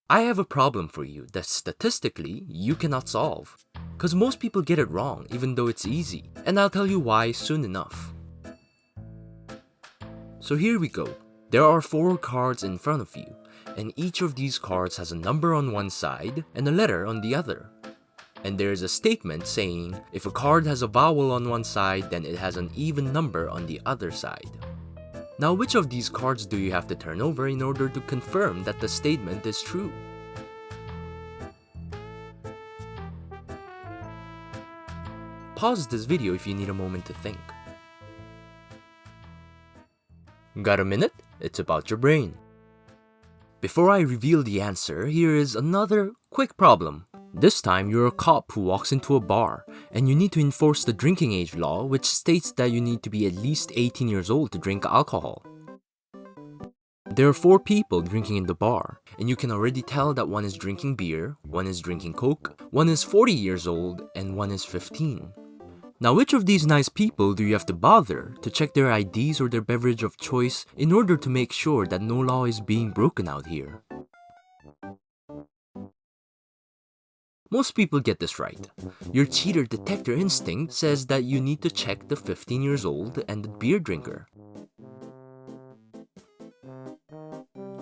I have a problem for you that statistically you cannot solve. Cause most people get it wrong even though it's easy, and I'll tell you why soon enough. So here we go. There are 4 cards in front of you, and each of these cards has a number on one side and a letter on the other. And there is a statement saying if a card has a vowel on one side, then it has an even number on the other side. Now, which of these cards do you have to turn over in order to confirm that the statement is true? Pause this video if you need a moment to think. Got a minute? It's about your brain. Before I reveal the answer, here is another quick problem. This time, you're a cop who walks into a bar, and you need to enforce the drinking age law, which states that you need to be at least 18 years old to drink alcohol. There are 4 people drinking in the bar, and you can already tell that one is drinking beer, one is drinking Coke, one is 40 years old, and one is 15. Now, which of these nice people do you have to bother to check their IDs or their beverage of choice in order to make sure that no law is being broken out here? Most people get this right. Your cheater detector instinct says that you need to check the 15 years old and the beer drinker.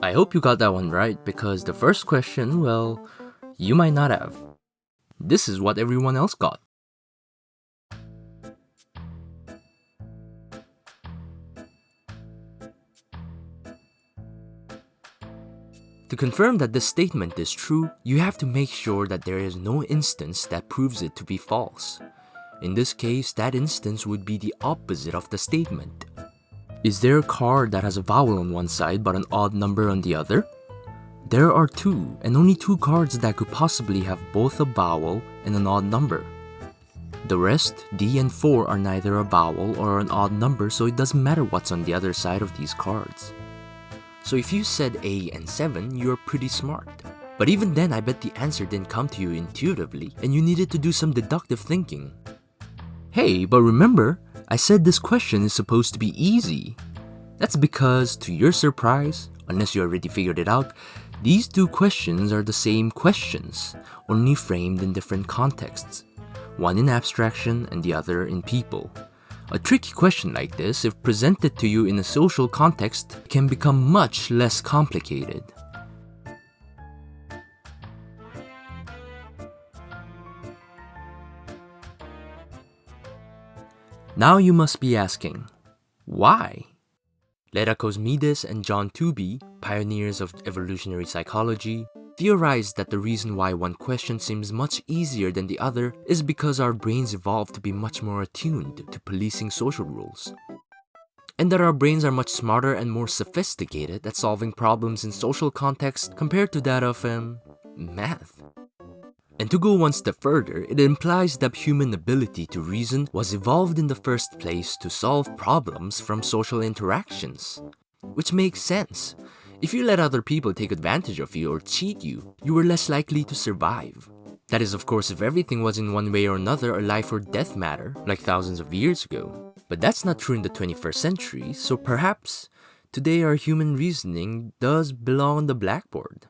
I hope you got that one right, because the first question, well, you might not have. This is what everyone else got. To confirm that this statement is true, you have to make sure that there is no instance that proves it to be false. In this case, that instance would be the opposite of the statement. Is there a card that has a vowel on one side but an odd number on the other? There are 2, and only 2 cards that could possibly have both a vowel and an odd number. The rest, D and 4, are neither a vowel or an odd number, so it doesn't matter what's on the other side of these cards. So if you said A and 7, you're pretty smart. But even then, I bet the answer didn't come to you intuitively, and you needed to do some deductive thinking. Hey, but remember, I said this question is supposed to be easy. That's because, to your surprise, unless you already figured it out, these 2 questions are the same questions, only framed in different contexts. One in abstraction and the other in people. A tricky question like this, if presented to you in a social context, can become much less complicated. Now you must be asking, why? Leda Cosmides and John Tooby, pioneers of evolutionary psychology, theorized that the reason why one question seems much easier than the other is because our brains evolved to be much more attuned to policing social rules. And that our brains are much smarter and more sophisticated at solving problems in social context compared to that of, math. And to go one step further, it implies that human ability to reason was evolved in the first place to solve problems from social interactions. Which makes sense. If you let other people take advantage of you or cheat you, you were less likely to survive. That is, of course, if everything was in one way or another a life or death matter, like thousands of years ago. But that's not true in the 21st century, so perhaps today our human reasoning does belong on the blackboard.